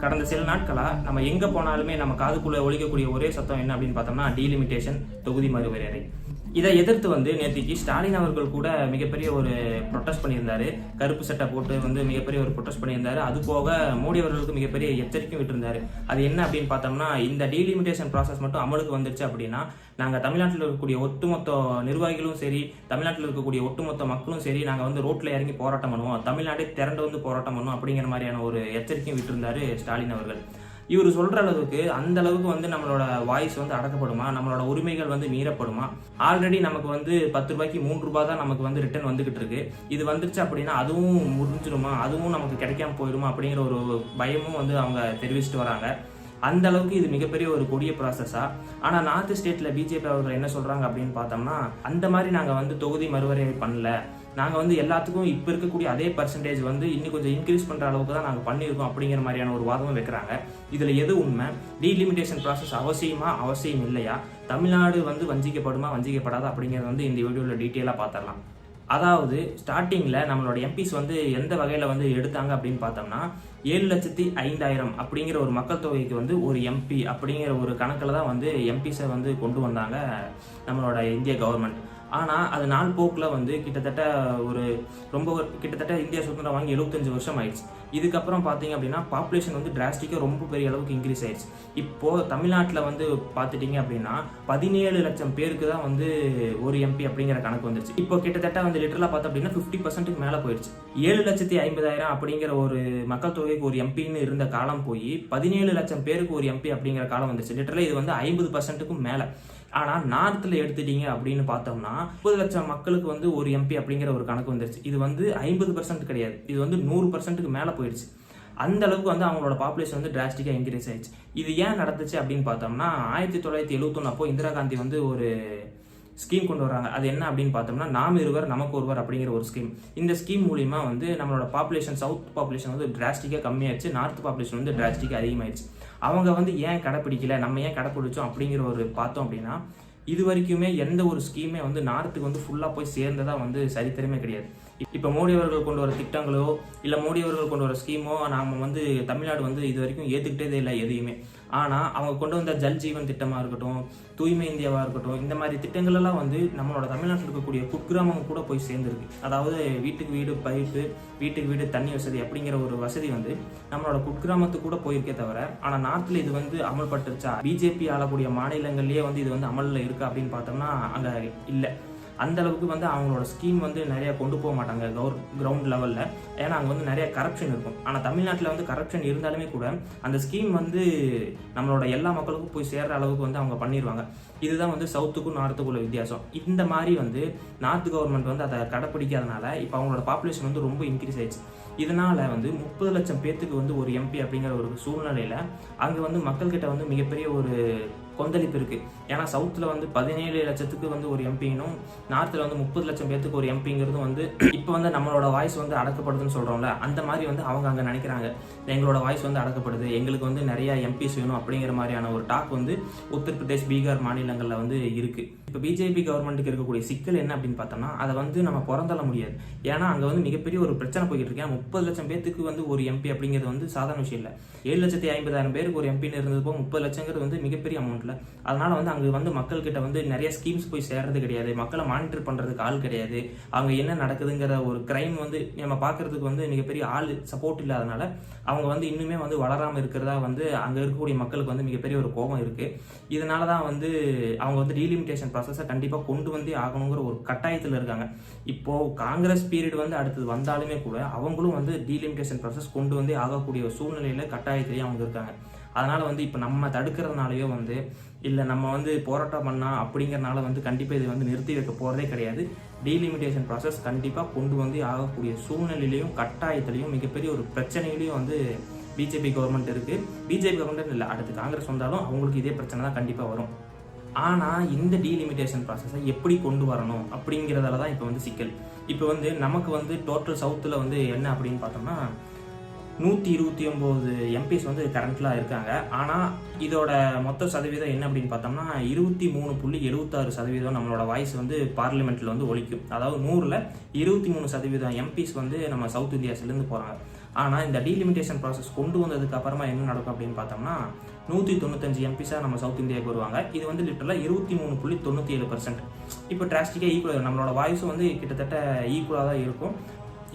கடந்த சில நாட்களாக நம்ம எங்கே போனாலுமே நம்ம காதுக்குள்ளே ஒழிக்கக்கூடிய ஒரே சத்தம் என்ன அப்படின்னு பார்த்தோம்னா டீலிமிட்டேஷன், தொகுதி மறுவரையறை. இதை எதிர்த்து நேற்றுக்கு ஸ்டாலின் அவர்கள் கூட மிகப்பெரிய ஒரு ப்ரொட்டஸ்ட் பண்ணியிருந்தாரு. கருப்பு சட்டை போட்டு மிகப்பெரிய ஒரு ப்ரொட்டஸ்ட் பண்ணியிருந்தாரு. அது போக மோடி அவர்களுக்கு மிகப்பெரிய எச்சரிக்கையும் விட்டுருந்தாரு. அது என்ன அப்படின்னு பார்த்தோம்னா, இந்த டீலிமிட்டேஷன் ப்ராசஸ் மட்டும் அமலுக்கு வந்துருச்சு அப்படின்னா நாங்கள் தமிழ்நாட்டில் இருக்கக்கூடிய ஒட்டுமொத்த நிர்வாகிகளும் சரி, தமிழ்நாட்டில் இருக்கக்கூடிய ஒட்டுமொத்த மக்களும் சரி, நாங்கள் ரோட்டில் இறங்கி போராட்டம் பண்ணுவோம், தமிழ்நாடே திரண்டு போராட்டம் பண்ணுவோம் அப்படிங்கிற மாதிரியான ஒரு எச்சரிக்கையும் விட்டுருந்தாரு ஸ்டாலின் அவர்கள். இவர் சொல்ற அளவுக்கு அந்த அளவுக்கு நம்மளோட வாய்ஸ் அடக்கப்படுமா, நம்மளோட உரிமைகள் மீறப்படுமா? ஆல்ரெடி நமக்கு 10 ரூபாய்க்கு 3 ரூபாய் தான் நமக்கு ரிட்டர்ன் வந்துகிட்டு இருக்கு. இது வந்துருச்சு அப்படின்னா அதுவும் முடிஞ்சிருமா, அதுவும் நமக்கு கிடைக்காம போயிடுமா அப்படிங்கிற ஒரு பயமும் அவங்க தெரிவிச்சுட்டு வராங்க. அந்த அளவுக்கு இது மிகப்பெரிய ஒரு கொடிய ப்ராசஸா. ஆனால் நார்த் ஸ்டேட்ல பிஜேபி அவர்கள் என்ன சொல்றாங்க அப்படின்னு பார்த்தோம்னா, அந்த மாதிரி நாங்கள் தொகுதி மறுவரையறை பண்ணல, நாங்கள் எல்லாத்துக்கும் இப்போ இருக்கக்கூடிய அதே பர்சன்டேஜ் இன்னும் கொஞ்சம் இன்க்ரீஸ் பண்ணுற அளவுக்கு தான் நாங்கள் பண்ணியிருக்கோம் அப்படிங்கிற மாதிரியான ஒரு வாதமும் வைக்கிறாங்க. இதில் எது உண்மை? டீலிமிட்டேஷன் ப்ராசஸ் அவசியம் இல்லையா? தமிழ்நாடு வஞ்சிக்கப்படுமா, வஞ்சிக்கப்படாதா அப்படிங்கிறது இந்த வீடியோவில் டீட்டெயிலாக பார்த்துடலாம். அதாவது ஸ்டார்டிங்கில் நம்மளோட எம்பிஸ் எந்த வகையில் எடுத்தாங்க அப்படின்னு பார்த்தோம்னா, 7,05,000 அப்படிங்கிற ஒரு மக்கள் தொகைக்கு ஒரு எம்பி அப்படிங்கிற ஒரு கணக்கில் தான் எம்பிஸை கொண்டு வந்தாங்க நம்மளோட இந்திய கவர்மெண்ட். ஆனால் அது நாள் போக்கில் கிட்டத்தட்ட இந்தியா சுதந்திரம் வாங்கி 75 வருஷம் ஆயிடுச்சு. இதுக்கப்புறம் பார்த்தீங்க அப்படின்னா பாப்புலேஷன் டிராஸ்டிக்காக ரொம்ப பெரிய அளவுக்கு இன்க்ரீஸ் ஆயிடுச்சு. இப்போது தமிழ்நாட்டில் பார்த்துட்டிங்க அப்படின்னா 17 லட்சம் பேருக்கு தான் ஒரு எம்பி அப்படிங்கிற கணக்கு வந்துருச்சு. இப்போ கிட்டத்தட்ட லிட்டரலாக பார்த்தோம் அப்படின்னா 50%க்கு மேலே போயிடுச்சு. 7,50,000 அப்படிங்கிற ஒரு மக்கள் தொகைக்கு ஒரு எம்பின்னு இருந்த காலம் போய் 17 லட்சம் பேருக்கு ஒரு எம்பி அப்படிங்கிற காலம் வந்துருச்சு. லிட்டரலாக இது 50%க்கும் மேலே. ஆனால் நார்த்தில் எடுத்துட்டீங்க அப்படின்னு பார்த்தோம்னா 30 லட்சம் மக்களுக்கு ஒரு எம்பி அப்படிங்கிற ஒரு கணக்கு வந்துருச்சு. இது 50% கிடையாது, இது 100%க்கு மேலே போயிடுச்சு. அந்த அளவுக்கு அவங்களோட பாப்புலேஷன் டிராஸ்டிக்காக இன்க்ரீஸ் ஆயிடுச்சு. இது ஏன் நடந்துச்சு அப்படின்னு பார்த்தோம்னா, 1971 அப்போ இந்திரா காந்தி ஒரு ஸ்கீம் கொண்டு வராங்க. அது என்ன அப்படின்னு பார்த்தோம்னா, நாம் இருவர் நமக்கு ஒருவர் அப்படிங்கிற ஒரு ஸ்கீம். இந்த ஸ்கீம் மூலிமா நம்மளோட பாப்புலேஷன், சவுத் பாப்புலேஷன் டிராஸ்டிக்காக கம்மியாயிடுச்சு, நார்த் பாப்புலேஷன் டிராஸ்டிக்காக அதிகமாயிடுச்சு. அவங்க ஏன் கடைப்பிடிக்கல, நம்ம ஏன் கடைப்பிடிச்சோம் அப்படிங்கிற ஒரு பார்த்தோம் அப்படின்னா, இது வரைக்குமே எந்த ஒரு ஸ்கீமே நார்த்துக்கு ஃபுல்லாக போய் சேர்ந்ததா சரித்திரமே கிடையாது. இப்போ மோடி அவர்கள் கொண்டு வர திட்டங்களோ இல்லை மோடி அவர்கள் கொண்டு வர ஸ்கீமோ நாம் தமிழ்நாடு இது வரைக்கும் ஏற்றுக்கிட்டதே இல்லை எதையுமே. ஆனால் அவங்க கொண்டு வந்த ஜல் ஜீவன் திட்டமாக இருக்கட்டும், தூய்மை இந்தியாவாக இருக்கட்டும், இந்த மாதிரி திட்டங்கள் எல்லாம் நம்மளோட தமிழ்நாட்டில் இருக்கக்கூடிய குக்கிராமம் கூட போய் சேர்ந்துருக்கு. அதாவது வீட்டுக்கு வீடு பைப்பு, வீட்டுக்கு வீடு தண்ணி வசதி அப்படிங்கிற ஒரு வசதி நம்மளோட குக்கிராமத்துக்கு கூட போயிருக்கே தவிர, ஆனால் நார்த்தில் இது அமல்பட்டுருச்சா, பிஜேபி ஆளக்கூடிய மாநிலங்கள்லேயே இது அமலில் இருக்கா அப்படின்னு பார்த்தோம்னா அங்கே இல்லை. அந்த அளவுக்கு அவங்களோட ஸ்கீம் நிறைய கொண்டு போக மாட்டாங்க கிரவுண்ட் லெவலில். ஏன்னா அங்கே நிறைய கரப்ஷன் இருக்கும். ஆனால் தமிழ்நாட்டில் கரப்ஷன் இருந்தாலுமே கூட அந்த ஸ்கீம் நம்மளோட எல்லா மக்களுக்கும் போய் சேர்ற அளவுக்கு அவங்க பண்ணிடுவாங்க. இதுதான் சவுத்துக்கும் நார்த்துக்குள்ள வித்தியாசம். இந்த மாதிரி நார்த் கவர்மெண்ட் அதை கடைப்பிடிக்காதனால இப்போ அவங்களோட பாப்புலேஷன் ரொம்ப இன்க்ரீஸ் ஆயிடுச்சு. இதனால 30 லட்சம் பேத்துக்கு ஒரு எம்பி அப்படிங்கிற ஒரு சூழ்நிலையில் அங்கே மக்கள்கிட்ட மிகப்பெரிய ஒரு கொந்தளிப்பு இருக்கு. ஏன்னா சவுத்தில் 17 லட்சத்துக்கு ஒரு எம்பினும், நார்த்தில் 30 லட்சம் பேத்துக்கு ஒரு எம்பிங்கிறது இப்போ நம்மளோட வாய்ஸ் அடக்கப்படுதுன்னு சொல்கிறோம்ல, அந்த மாதிரி அவங்க அங்கே நினைக்கிறாங்க, எங்களோட வாய்ஸ் அடக்கப்படுது, எங்களுக்கு நிறைய எம்பிஸ் வேணும் அப்படிங்கிற மாதிரியான ஒரு டாக் உத்தரப்பிரதேஷ், பீகார் மாநிலங்களில் இருக்கு. இப்போ பிஜேபி கவர்மெண்ட்டுக்கு இருக்கக்கூடிய சிக்கல் என்ன அப்படின்னு பார்த்தோம்னா, அதை நம்ம புறந்தள்ள முடியாது. ஏன்னா அங்கே மிகப்பெரிய ஒரு பிரச்சனை போய்கிட்டு இருக்கு. 30 லட்சம் பேத்துக்கு ஒரு எம்பி அப்படிங்கிறது சாதாரண விஷயம் இல்லை. 7,50,000 பேருக்கு ஒரு எம்பின்னு இருந்தது போக 30 லட்சங்கிறது மிகப்பெரிய அமௌண்ட்ல. அதனால அங்கே மக்கள் கிட்ட நிறைய ஸ்கீம்ஸ் போய் சேர்றது கிடையாது, மக்களை மானிட்டர் பண்றதுக்கு ஆள் கிடையாது, அவங்க என்ன நடக்குதுங்கிற ஒரு கிரைம் நம்ம பார்க்கறதுக்கு மிகப்பெரிய ஆள் சப்போர்ட் இல்லாதனால அவங்க இன்னுமே வளராம இருக்கிறதா அங்க இருக்கக்கூடிய மக்களுக்கு மிகப்பெரிய ஒரு கோபம் இருக்கு. இதனால தான் அவங்க டீலிமிட்டேஷன் ப்ராசஸை கண்டிப்பாக கொண்டு ஆகணுங்கிற ஒரு கட்டாயத்தில் இருக்காங்க. இப்போ காங்கிரஸ் பீரியட் அடுத்தது வந்தாலுமே கூட அவங்களும் டீலிமிட்டேஷன் ப்ராசஸ் கொண்டு ஆகக்கூடிய ஒரு சூழ்நிலையில கட்டாயத்திலேயே அவங்க இருக்காங்க. அதனால இப்போ நம்ம தடுக்கிறதுனாலயோ இல்லை நம்ம போராட்டம் பண்ணா அப்படிங்கிறனால கண்டிப்பாக இது நிறுத்தி வைக்க போகிறதே கிடையாது. டீலிமிட்டேஷன் ப்ராசஸ் கண்டிப்பாக கொண்டு ஆகக்கூடிய சூழ்நிலையிலையும் கட்டாயத்திலையும் மிகப்பெரிய ஒரு பிரச்சனையிலையும் பிஜேபி கவர்மெண்ட் இருக்குது. பிஜேபி கவர்மெண்ட் இல்லை, அடுத்து காங்கிரஸ் வந்தாலும் அவங்களுக்கு இதே பிரச்சனை தான் கண்டிப்பாக வரும். ஆனால் இந்த டீலிமிட்டேஷன் ப்ராசஸை எப்படி கொண்டு வரணும் அப்படிங்கிறதால தான் இப்போ சிக்கல். இப்போ நமக்கு டோட்டல் சவுத்தில் என்ன அப்படின்னு பார்த்தோம்னா 129 எம்பிஸ் கரண்ட்லாம் இருக்காங்க. ஆனால் இதோட மொத்த சதவீதம் என்ன அப்படின்னு பார்த்தோம்னா 23.76% நம்மளோட வாய்ஸ் பார்லிமெண்ட்டில் ஒலிக்கும். அதாவது 100ல் 23% எம்பிஸ் நம்ம சவுத் இந்தியாஸ்லேருந்து போகிறாங்க. ஆனால் இந்த டீலிமிட்டேஷன் ப்ராசஸ் கொண்டு வந்ததுக்கு அப்புறமா என்ன நடக்கும் அப்படின்னு பார்த்தோம்னா 195 எம்பிஸாக நம்ம சவுத் இந்தியாவுக்கு வருவாங்க. இது வந்து லிட்டரலாக 23.97%. இப்போ டிராஸ்டிக்காக ஈக்குவல், நம்மளோட வாய்ஸும் வந்து கிட்டத்தட்ட ஈக்குவலாக தான் இருக்கும்.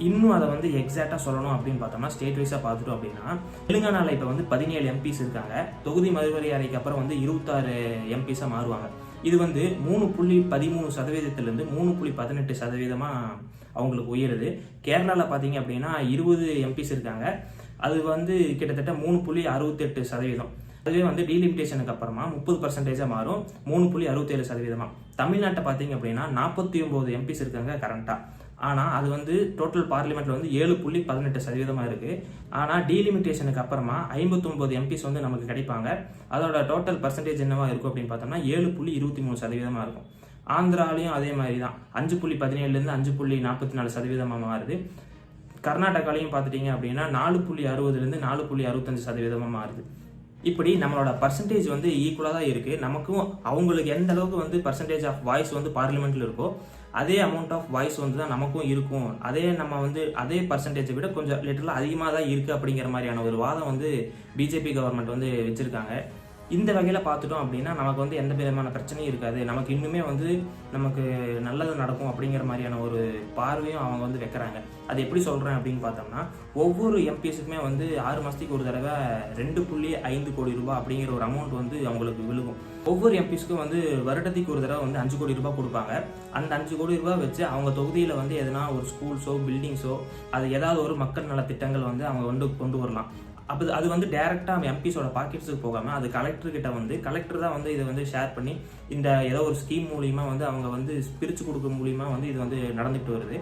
இன்னும் அதை வந்து எக்ஸாக்டாக சொல்லணும் அப்படின்னு பார்த்தோம்னா ஸ்டேட் வைஸாக பார்த்துட்டோம் அப்படின்னா தெலுங்கானாவில் இப்போ வந்து 17 எம்பிஸ் இருக்காங்க. தொகுதி மறுவரையறைக்கு அப்புறம் வந்து 26 எம்பிஸாக மாறுவாங்க. இது வந்து 3.13%-லேருந்து 3.18% அவங்களுக்கு உயருது. கேரளாவில் பார்த்தீங்க அப்படின்னா 20 எம்பிஸ் இருக்காங்க. அது வந்து கிட்டத்தட்ட 3.68%. அதுவே வந்து டீலிமிட்டேஷனுக்கு அப்புறமா 30% மாறும், 3.67%. தமிழ்நாட்டை பார்த்தீங்க அப்படின்னா 49 எம்பிஸ் இருக்காங்க கரண்ட்டாக. ஆனால் அது வந்து டோட்டல் பார்லிமெண்ட்டில் வந்து 7.18% இருக்குது. ஆனால் டீலிமிட்டேஷனுக்கு அப்புறமா 59 எம்பிஸ் வந்து நமக்கு கிடைப்பாங்க. அதோட டோட்டல் பர்சன்டேஜ் என்னவா இருக்கும் அப்படின்னு பார்த்தோம்னா 7.23% இருக்கும். ஆந்திராலையும் அதே மாதிரி தான் 5.17லேருந்து 5.44% மாறுது. கர்நாடகாலையும் பார்த்துட்டிங்க அப்படின்னா 4.60லேருந்து 4.65% மாறுது. இப்படி நம்மளோட பர்சன்டேஜ் வந்து ஈக்குவலாக தான் இருக்குது. நமக்கும் அவங்களுக்கு எந்த அளவுக்கு வந்து பர்சன்டேஜ் ஆஃப் வாய்ஸ் வந்து பார்லிமெண்ட்டில் இருக்கோ அதே அமௌண்ட் ஆஃப் வாய்ஸ் வந்து தான் நமக்கும் இருக்கும். நம்ம வந்து அதே பர்சன்டேஜை விட கொஞ்சம் லிட்டரலாக அதிகமாக தான் இருக்குது அப்படிங்கிற மாதிரியான ஒரு வாதம் வந்து பிஜேபி கவர்மெண்ட் வந்து வச்சுருக்காங்க. இந்த வகையில் பார்த்துட்டோம் அப்படின்னா நமக்கு வந்து எந்த விதமான பிரச்சனையும் இருக்காது, நமக்கு இன்னுமே வந்து நமக்கு நல்லது நடக்கும் அப்படிங்கிற மாதிரியான ஒரு பார்வையும் அவங்க வந்து வைக்கிறாங்க. அது எப்படி சொல்கிறேன் அப்படின்னு பார்த்தோம்னா ஒவ்வொரு எம்பிஸுக்குமே வந்து 6 மாதத்துக்கு ஒரு தடவை 2.5 கோடி ரூபாய் அப்படிங்கிற ஒரு அமௌண்ட் வந்து அவங்களுக்கு விழுகும். ஒவ்வொரு எம்பிஸ்க்கும் வந்து வருடத்துக்கு ஒரு தடவை வந்து 5 கோடி ரூபாய் கொடுப்பாங்க. அந்த 5 கோடி ரூபாய் வச்சு அவங்க தொகுதியில் வந்து எதனா ஒரு ஸ்கூல்ஸோ பில்டிங்ஸோ அது ஏதாவது ஒரு மக்கள் நல திட்டங்கள் வந்து அவங்க வந்து கொண்டு வரலாம். அப்போ அது வந்து டேரெக்டாக எம்பிஸோட பாக்கெட்ஸுக்கு போகாமல் அது கலெக்டர்கிட்ட வந்து கலெக்டர் தான் வந்து இதை வந்து ஷேர் பண்ணி இந்த ஏதோ ஒரு ஸ்கீம் மூலிமா வந்து அவங்க வந்து பிரித்து கொடுக்க மூலிமா வந்து இது வந்து நடந்துகிட்டு வருது.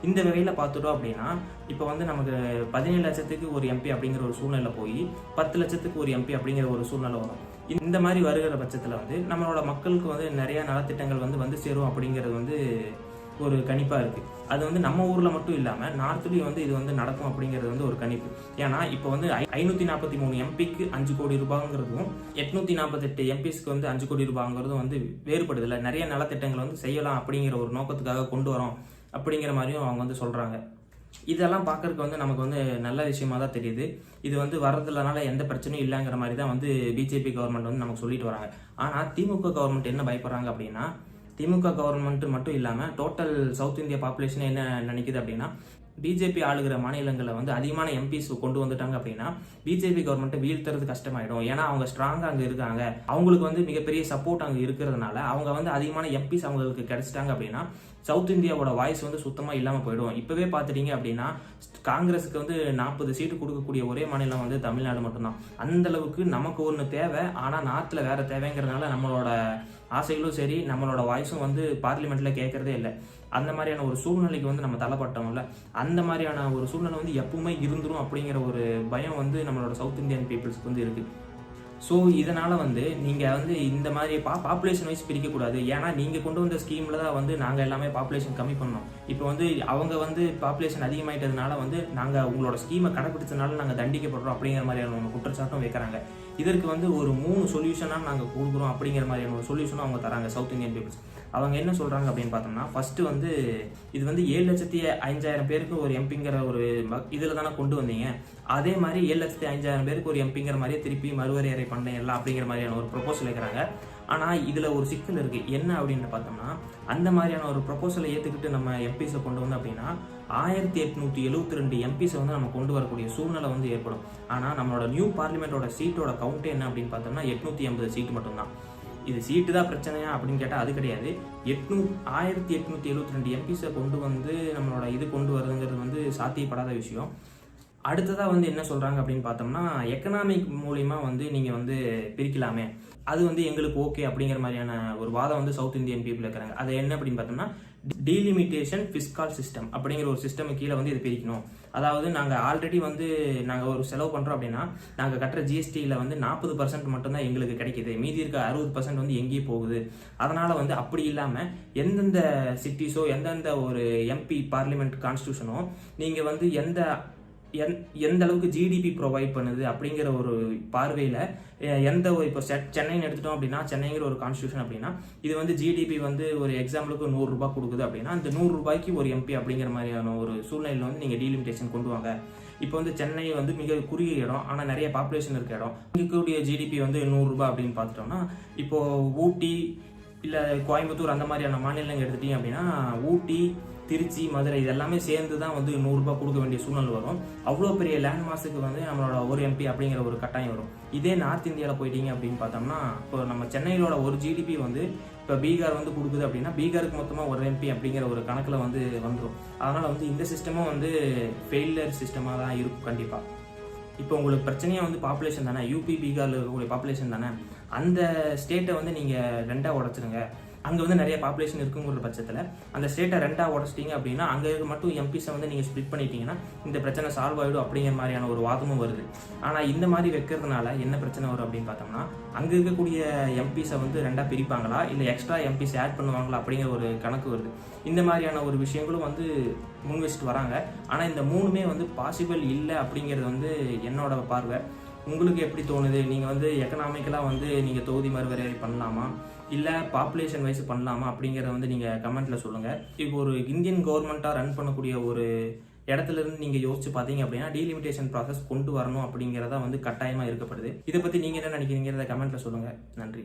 இந்த வகையில் பார்த்துட்டோம் அப்படின்னா இப்போ வந்து நமக்கு 17 லட்சத்துக்கு ஒரு எம்பி அப்படிங்கிற ஒரு சூழ்நிலை போய் 10 லட்சத்துக்கு ஒரு எம்பி அப்படிங்கிற ஒரு சூழ்நிலை வரும். இந்த மாதிரி வருகிற பட்சத்தில் வந்து நம்மளோட மக்களுக்கு வந்து நிறையா நலத்திட்டங்கள் வந்து சேரும் அப்படிங்கிறது வந்து ஒரு கணிப்பாக இருக்குது. அது வந்து நம்ம ஊரில் மட்டும் இல்லாமல் நார்த்துலேயும் வந்து இது வந்து நடக்கும் அப்படிங்கிறது வந்து ஒரு கணிப்பு. ஏன்னா இப்போ வந்து 543 எம்பிக்கு 5 கோடி ரூபாங்கிறதும் 848 எம்பிஸ்க்கு வந்து 5 கோடி ரூபாங்கிறதும் வந்து வேறுபடுதில்லை. நிறைய நலத்திட்டங்கள் வந்து செய்யலாம் அப்படிங்கிற ஒரு நோக்கத்துக்காக கொண்டு வரோம் அப்படிங்கிற மாதிரியும் அவங்க வந்து சொல்கிறாங்க. இதெல்லாம் பார்க்கறதுக்கு வந்து நமக்கு வந்து நல்ல விஷயமா தான் தெரியுது. இது வந்து வர்றதுலனால எந்த பிரச்சனையும் இல்லைங்கிற மாதிரி தான் வந்து பிஜேபி கவர்மெண்ட் வந்து நமக்கு சொல்லிட்டு வராங்க. ஆனால் திமுக கவர்மெண்ட் என்ன பயப்படுறாங்க அப்படின்னா திமுக கவர்மெண்ட் மட்டும் இல்லாமல் டோட்டல் சவுத் இந்தியா பாப்புலேஷன் என்ன நினைக்குது அப்படின்னா பிஜேபி ஆளுகிற மாநிலங்களில் வந்து அதிகமான எம்பிஸ் கொண்டு வந்துட்டாங்க அப்படின்னா பிஜேபி கவர்மெண்ட்டை வீழ்த்துறது கஷ்டமாயிடும். ஏன்னா அவங்க ஸ்ட்ராங்காக அங்கே இருக்காங்க, அவங்களுக்கு வந்து மிகப்பெரிய சப்போர்ட் அங்கே இருக்கிறதுனால அவங்க வந்து அதிகமான எம்பிஸ் அவங்களுக்கு கிடைச்சிட்டாங்க அப்படின்னா சவுத் இந்தியாவோட வாய்ஸ் வந்து சுத்தமாக இல்லாமல் போயிடும். இப்போவே பார்த்துட்டீங்க அப்படின்னா காங்கிரஸுக்கு வந்து 40 சீட்டு கொடுக்கக்கூடிய ஒரே மாநிலம் வந்து தமிழ்நாடு மட்டும்தான். அந்தளவுக்கு நமக்கு ஒன்று தேவை, ஆனால் நார்த்தில் வேறு தேவைங்கிறதுனால நம்மளோட ஆசைகளும் சரி நம்மளோட வாய்ஸும் வந்து பார்லிமெண்ட்டில் கேட்குறதே இல்லை. அந்த மாதிரியான ஒரு சூழ்நிலைக்கு வந்து நம்ம தள்ளப்பட்டோம்ல, அந்த மாதிரியான ஒரு சூழ்நிலை வந்து எப்பவுமே இருந்துரும் அப்படிங்கிற ஒரு பயம் வந்து நம்மளோட சவுத் இந்தியன் பீப்புள்ஸ்க்கு வந்து இருக்குது. ஸோ இதனால் வந்து நீங்கள் வந்து இந்த மாதிரி பாப்புலேஷன் வைஸ் பிரிக்கக்கூடாது. ஏன்னா நீங்கள் கொண்டு வந்த ஸ்கீமில் தான் வந்து நாங்கள் எல்லாமே பாப்புலேஷன் கம்மி பண்ணோம். இப்போ வந்து அவங்க வந்து பாப்புலேஷன் அதிகமாகிட்டதுனால வந்து நாங்கள் உங்களோட ஸ்கீமை கடைப்பிடிச்சதுனால நாங்கள் தண்டிக்கப்படுறோம் அப்படிங்கிற மாதிரியான ஒரு குற்றச்சாட்டும் வைக்கிறாங்க. இதற்கு வந்து ஒரு 3 சொல்யூஷனாக நாங்கள் கொடுக்குறோம் அப்படிங்கிற மாதிரியான ஒரு சொல்யூஷனும் அவங்க தராங்க சவுத் இந்தியன் பீப்புள்ஸ். அவங்க என்ன சொல்கிறாங்க அப்படின்னு பார்த்தோம்னா ஃபஸ்ட்டு வந்து இது வந்து 7,05,000 பேருக்கு ஒரு எம்பிங்கிற ஒரு இதில் தானே கொண்டு வந்தீங்க, அதே மாதிரி 7,05,000 பேருக்கு ஒரு எம்பிங்கிற மாதிரியே திருப்பி மறுவரையறை பண்ணிடலாம் அப்படிங்கிற மாதிரியான ஒரு ப்ரொபோசல் வைக்கிறாங்க. ஆனால் இதில் ஒரு சிக்கல் இருக்குது. என்ன அப்படின்னு பார்த்தோம்னா அந்த மாதிரியான ஒரு ப்ரொபோசலை ஏற்றுக்கிட்டு நம்ம எம்பிஸை கொண்டு வந்தோம் அப்படின்னா 1872 எம்பிஸை வந்து நம்ம கொண்டு வரக்கூடிய சூழ்நிலை வந்து ஏற்படும். ஆனால் நம்மளோட நியூ பார்லிமெண்ட்டோட சீட்டோட கவுண்ட் என்ன அப்படின்னு பார்த்தோம்னா 880 சீட்டு மட்டும்தான். இது சீட்டு தான் பிரச்சனையா அப்படின்னு கேட்டால் அது கிடையாது. 1872 எம்பிஸை கொண்டு வந்து நம்மளோட இது கொண்டு வருதுங்கிறது வந்து சாத்தியப்படாத விஷயம். அடுத்ததாக வந்து என்ன சொல்கிறாங்க அப்படின்னு பார்த்தோம்னா எக்கனாமிக் மூலிமா வந்து நீங்கள் வந்து பிரிக்கலாமே, அது வந்து எங்களுக்கு ஓகே அப்படிங்கிற மாதிரியான ஒரு வாதம் வந்து சவுத் இந்தியன் பீப்புள் இருக்கிறாங்க. அது என்ன அப்படின்னு பார்த்தோம்னா டீலிமிட்டேஷன் ஃபிஸ்கால் சிஸ்டம் அப்படிங்கிற ஒரு சிஸ்டம் கீழே வந்து இது பிரிக்கணும். அதாவது நாங்கள் ஆல்ரெடி வந்து நாங்கள் ஒரு செலவு பண்ணுறோம் அப்படின்னா நாங்கள் கட்டுற ஜிஎஸ்டியில் வந்து 40% மட்டும்தான் எங்களுக்கு கிடைக்கிது, மீதி இருக்க 60% வந்து எங்கேயும் போகுது. அதனால் வந்து அப்படி இல்லாமல் எந்தெந்த சிட்டிஸோ எந்தெந்த ஒரு எம்பி பார்லிமெண்ட் கான்ஸ்டியூஷனோ நீங்கள் வந்து எந்த அளவுக்கு ஜிடிபி ப்ரொவைட் பண்ணுது அப்படிங்கிற ஒரு பார்வையில் எந்த ஒரு இப்போ சென்னைன்னு எடுத்துட்டோம் அப்படின்னா சென்னைங்கிற ஒரு கான்ஸ்டியூஷன் அப்படின்னா இது வந்து ஜிடிபி வந்து ஒரு எக்ஸாம்பிளுக்கு 100 ரூபாய் கொடுக்குது அப்படின்னா அந்த 100 ரூபாய்க்கு ஒரு எம்பி அப்படிங்கிற மாதிரியான ஒரு சூழ்நிலையில் வந்து நீங்கள் டீலிமிட்டேஷன் கொண்டு வாங்க. இப்போ வந்து சென்னை வந்து மிக குறுகிய இடம், ஆனால் நிறைய பாப்புலேஷன் இருக்க இடம். இங்கக்கூடிய ஜிடிபி வந்து 100 ரூபாய் அப்படின்னு பார்த்துட்டோம்னா, இப்போ ஊட்டி இல்லை கோயம்புத்தூர் அந்த மாதிரியான மாநிலங்கள் எடுத்துட்டீங்க அப்படின்னா, ஊட்டி, திருச்சி, மதுரை இது எல்லாமே சேர்ந்து தான் வந்து 100 ரூபாய் கொடுக்க வேண்டிய சூழ்நிலை வரும். அவ்வளோ பெரிய லேண்ட் மாஸுக்கு வந்து நம்மளோட ஒரு எம்பி அப்படிங்கிற ஒரு கட்டாயம் வரும். இதே நார்த் இந்தியாவில் போயிட்டீங்க அப்படின்னு பார்த்தோம்னா, இப்போ நம்ம சென்னையிலோட ஒரு ஜிடிபி வந்து இப்போ பீகார் வந்து கொடுக்குது அப்படின்னா, பீகாருக்கு மொத்தமாக ஒரு எம்பி அப்படிங்கிற ஒரு கணக்கில் வந்து வந்துடும். அதனால் வந்து இந்த சிஸ்டமும் வந்து ஃபெயிலியர் சிஸ்டமாக தான் இருக்கும் கண்டிப்பாக. இப்போ உங்களுக்கு பிரச்சனையாக வந்து பாப்புலேஷன் தானே, யூபி பீகாரில் இருக்கக்கூடிய பாப்புலேஷன் தானே, அந்த ஸ்டேட்டை வந்து நீங்கள் ரெண்டாக உடச்சிருங்க. அங்கே வந்து நிறைய பாப்புலேஷன் இருக்குங்கிற பட்சத்தில் அந்த ஸ்டேட்டை ரெண்டாக உடச்சிட்டிங்க அப்படின்னா, அங்கே மட்டும் எம்பிஸை வந்து நீங்கள் ஸ்ப்ளிட் பண்ணிட்டீங்கன்னா இந்த பிரச்சனை சால்வ் ஆகிடும் அப்படிங்கிற மாதிரியான ஒரு வாதமும் வருது. ஆனால் இந்த மாதிரி வைக்கிறதுனால என்ன பிரச்சனை வரும் அப்படின்னு பார்த்தோம்னா, அங்கே இருக்கக்கூடிய எம்பிஸை வந்து ரெண்டாக பிரிப்பாங்களா இல்லை எக்ஸ்ட்ரா எம்பிஸ் ஆட் பண்ணுவாங்களா அப்படிங்கிற ஒரு கணக்கு வருது. இந்த மாதிரியான ஒரு விஷயங்களும் வந்து முன் வச்சுட்டு வராங்க. ஆனால் இந்த மூணுமே வந்து பாசிபிள் இல்லை அப்படிங்கிறது வந்து என்னோட பார்வை. உங்களுக்கு எப்படி தோணுது? நீங்கள் வந்து எக்கனாமிக்கலாக வந்து நீங்கள் தொகுதி மறுவரையறை பண்ணலாமா இல்லை பாப்புலேஷன் வைஸ் பண்ணலாமா அப்படிங்கிறத வந்து நீங்கள் கமெண்ட்டில் சொல்லுங்கள். இப்போ ஒரு இந்தியன் கவர்மெண்ட்டாக ரன் பண்ணக்கூடிய ஒரு இடத்துல இருந்து நீங்கள் யோசிச்சு பார்த்தீங்க அப்படின்னா டீலிமிட்டேஷன் ப்ராசஸ் கொண்டு வரணும் அப்படிங்கிறத வந்து கட்டாயமாக இருக்கப்படுது. இதை பற்றி நீங்கள் என்ன நினைக்கிறீங்கிறத கமெண்ட்டில் சொல்லுங்கள். நன்றி.